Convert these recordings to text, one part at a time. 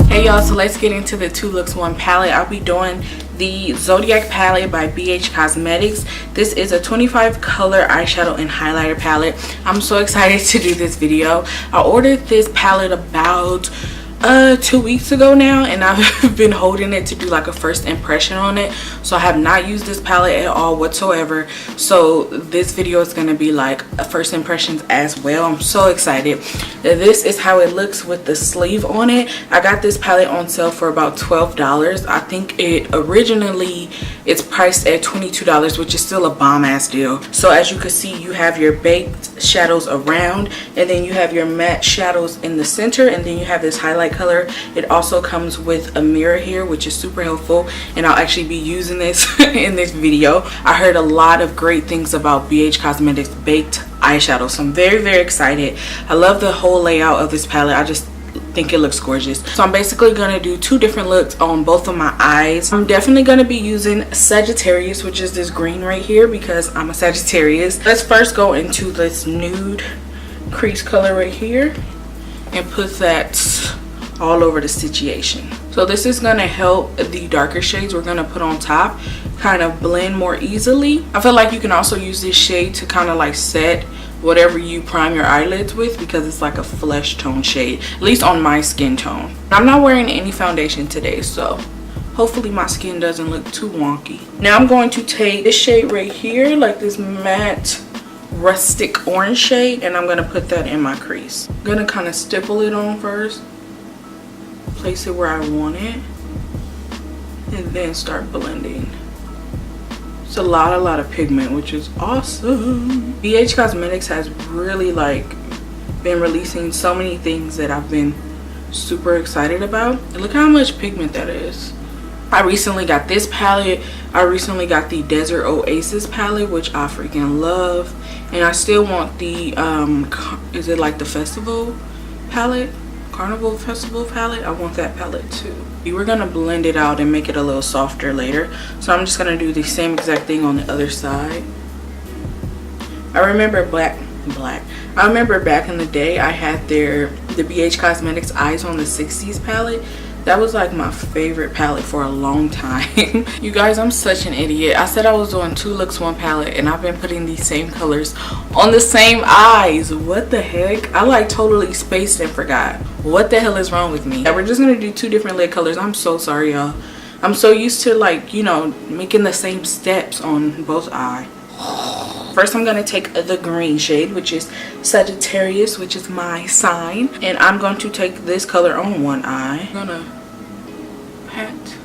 Hey y'all, so let's get into the 2 looks 1 palette. I'll be doing the Zodiac palette by BH Cosmetics. This is a 25 color eyeshadow and highlighter palette. I'm so excited to do this video. I ordered this palette about 2 weeks ago now, and I've been holding it to do like a first impression on it. So I have not used this palette at all whatsoever, so this video is going to be like a first impressions as well. I'm so excited. This is how it looks with the sleeve on it. I got this palette on sale for about $12. I think it originally it's priced at $22, which is still a bomb ass deal. So as you can see, you have your baked shadows around, and then you have your matte shadows in the center, and then you have this highlight color. It also comes with a mirror here, which is super helpful, and I'll actually be using this in this video. I heard a lot of great things about BH Cosmetics baked eyeshadow, so I'm very excited. I love the whole layout of this palette. I just think it looks gorgeous. So I'm basically going to do 2 different looks on both of my eyes. I'm definitely going to be using Sagittarius, which is this green right here, because I'm a Sagittarius. Let's first go into this nude crease color right here and put that all over the situation. So this is going to help the darker shades we're going to put on top kind of blend more easily. I feel like you can also use this shade to kind of like set whatever you prime your eyelids with, because it's like a flesh tone shade, at least on my skin tone. I'm not wearing any foundation today, so hopefully my skin doesn't look too wonky. Now I'm going to take this shade right here, like this matte rustic orange shade, and I'm going to put that in my crease. I'm going to kind of stipple it on first, place it where I want it, and then start blending. It's a lot of pigment, which is awesome. BH Cosmetics has really like been releasing so many things that I've been super excited about. And look how much pigment that is. I recently got this palette. I recently got the Desert Oasis palette, which I freaking love, and I still want the is it like the festival palette, Carnival Festival palette? I want that palette too. We're gonna blend it out and make it a little softer later, so I'm just gonna do the same exact thing on the other side. I remember I remember back in the day I had the BH Cosmetics Eyes on the 60s palette. That was like my favorite palette for a long time. You guys, I'm such an idiot. I said I was doing 2 looks 1 palette, and I've been putting these same colors on the same eyes. What the heck? I like totally spaced and forgot. What the hell is wrong with me? We're just gonna do 2 different lid colors. I'm so sorry, y'all. I'm so used to, like, you know, making the same steps on both eyes. First, I'm going to take the green shade, which is Sagittarius, which is my sign. And I'm going to take this color on one eye. I'm going to pat.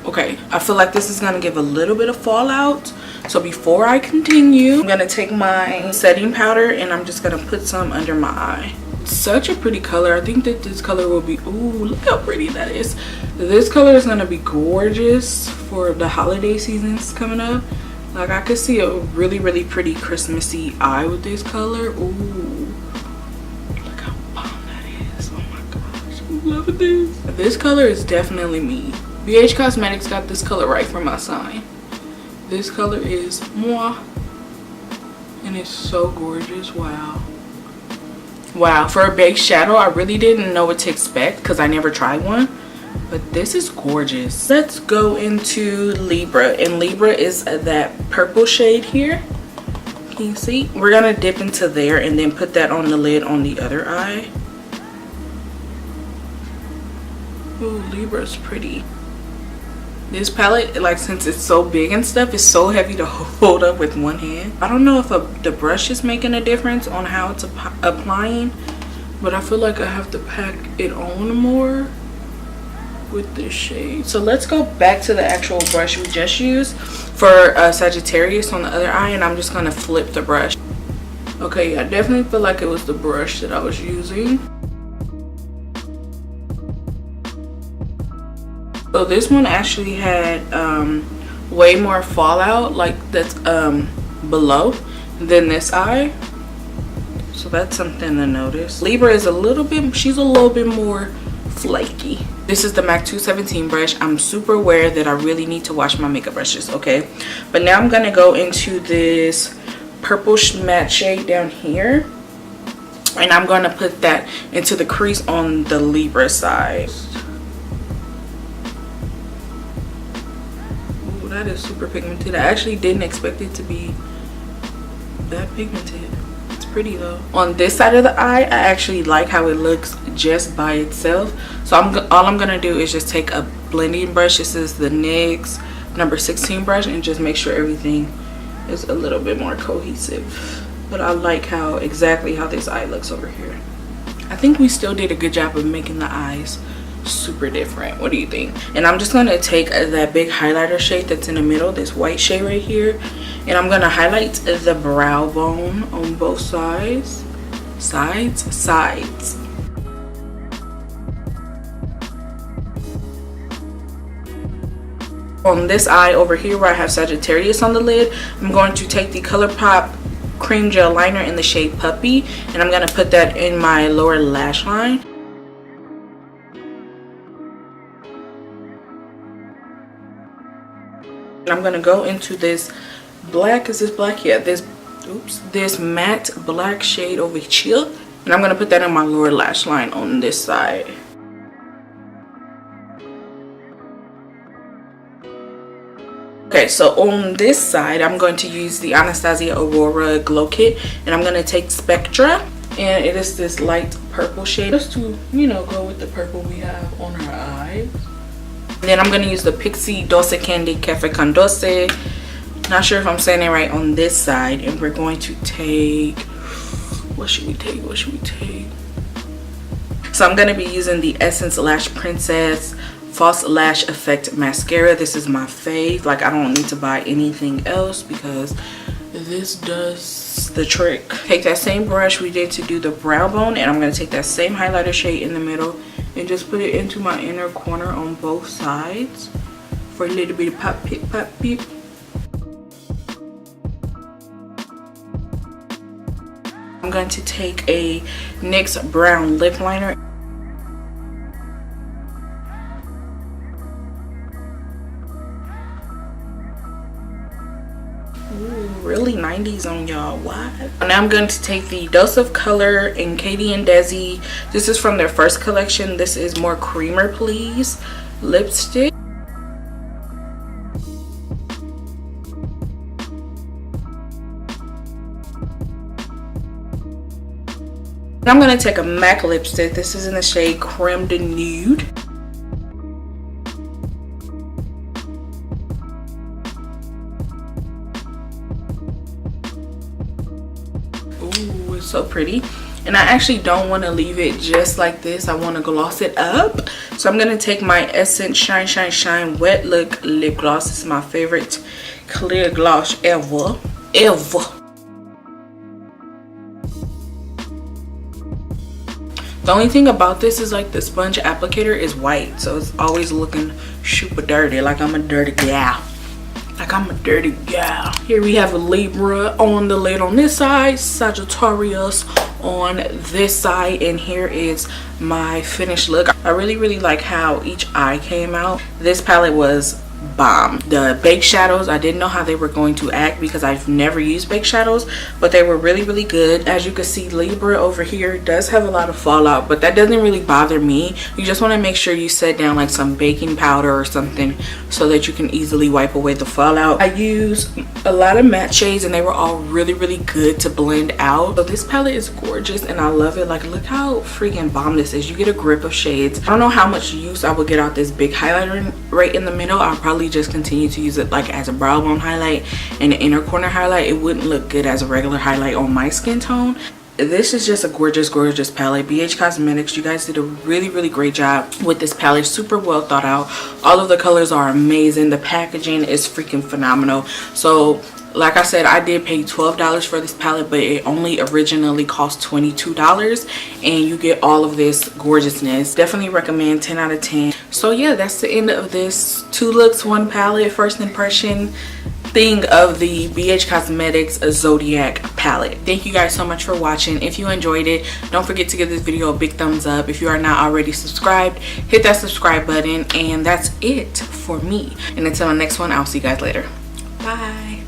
Okay, I feel like this is going to give a little bit of fallout. So before I continue, I'm going to take my setting powder and I'm just going to put some under my eye. Such a pretty color. I think that this color will be, ooh, look how pretty that is. This color is gonna be gorgeous for the holiday seasons coming up. Like, I could see a really pretty Christmassy eye with this color. Ooh, look how bomb that is. Oh my gosh, I'm loving this. This color is definitely me. BH Cosmetics got this color right for my sign. This color is moi, and it's so gorgeous. Wow, for a baked shadow, I really didn't know what to expect because I never tried one, but this is gorgeous. Let's go into Libra, and Libra is that purple shade here. Can you see? We're gonna dip into there and then put that on the lid on the other eye. Ooh, Libra's pretty. This palette, like, since it's so big and stuff, it's so heavy to hold up with one hand. I don't know if the brush is making a difference on how it's applying, but I feel like I have to pack it on more with this shade. So let's go back to the actual brush we just used for Sagittarius on the other eye, and I'm just gonna flip the brush. Okay, I definitely feel like it was the brush that I was using. So this one actually had way more fallout, like that's below, than this eye. So that's something to notice. Libra is she's a little bit more flaky. This is the MAC 217 brush. I'm super aware that I really need to wash my makeup brushes, okay? But now I'm gonna go into this purple matte shade down here, and I'm gonna put that into the crease on the Libra side. Ooh, that is super pigmented. I actually didn't expect it to be that pigmented. Pretty though. On this side of the eye, I actually like how it looks just by itself. So all I'm gonna do is just take a blending brush. This is the NYX number 16 brush, and just make sure everything is a little bit more cohesive. But I like exactly how this eye looks over here. I think we still did a good job of making the eyes super different. What do you think? And I'm just gonna take that big highlighter shade that's in the middle, this white shade right here, and I'm gonna highlight the brow bone on both sides. On this eye over here where I have Sagittarius on the lid, I'm going to take the ColourPop cream gel liner in the shade Puppy, and I'm gonna put that in my lower lash line. I'm gonna go into this black, is this black? Yeah, this matte black shade over here, and I'm gonna put that in my lower lash line on this side. Okay, so on this side, I'm going to use the Anastasia Aurora Glow Kit, and I'm gonna take Spectra, and it is this light purple shade, just to, you know, go with the purple we have on our eyes. Then I'm going to use the Pixie Dulce Candy Cafe Con Dulce. Not sure if I'm saying it right on this side. And we're going to take... What should we take? So I'm going to be using the Essence Lash Princess False Lash Effect Mascara. This is my fave. Like, I don't need to buy anything else because this does the trick. Take that same brush we did to do the brow bone, and I'm going to take that same highlighter shade in the middle and just put it into my inner corner on both sides for a little bit of pop peep. I'm going to take a NYX brown lip liner. Ooh, really 90s on y'all. What? Now I'm going to take the Dose of Color in Katie and Desi. This is from their first collection. This is More Creamer Please lipstick. I'm going to take a MAC lipstick. This is in the shade Creme de Nude. Ooh, it's so pretty. And I actually don't want to leave it just like this. I want to gloss it up. So I'm going to take my Essence Shine Shine Shine Wet Look Lip Gloss. This is my favorite clear gloss ever. The only thing about this is like the sponge applicator is white, so it's always looking super dirty, like I'm a dirty gal. Here we have a Libra on the lid on this side, Sagittarius on this side, and here is my finished look. I really like how each eye came out. This palette was bomb. The baked shadows, I didn't know how they were going to act because I've never used baked shadows, but they were really good. As you can see, Libra over here does have a lot of fallout, but that doesn't really bother me. You just want to make sure you set down like some baking powder or something so that you can easily wipe away the fallout. I used a lot of matte shades and they were all really good to blend out. So this palette is gorgeous and I love it. Like, look how freaking bomb this is. You get a grip of shades. I don't know how much use I will get out this big highlighter right in the middle. I'll probably just continue to use it like as a brow bone highlight and an inner corner highlight. It wouldn't look good as a regular highlight on my skin tone. This is just a gorgeous palette. BH Cosmetics, you guys did a really great job with this palette. Super well thought out. All of the colors are amazing. The packaging is freaking phenomenal. So Like I said, I did pay $12 for this palette, but it only originally cost $22, and you get all of this gorgeousness. Definitely recommend, 10 out of 10. So yeah, that's the end of this 2 looks 1 palette first impression thing of the BH Cosmetics Zodiac palette. Thank you guys so much for watching. If you enjoyed it, don't forget to give this video a big thumbs up. If you are not already subscribed, hit that subscribe button. And that's it for me, and until the next one, I'll see you guys later. Bye.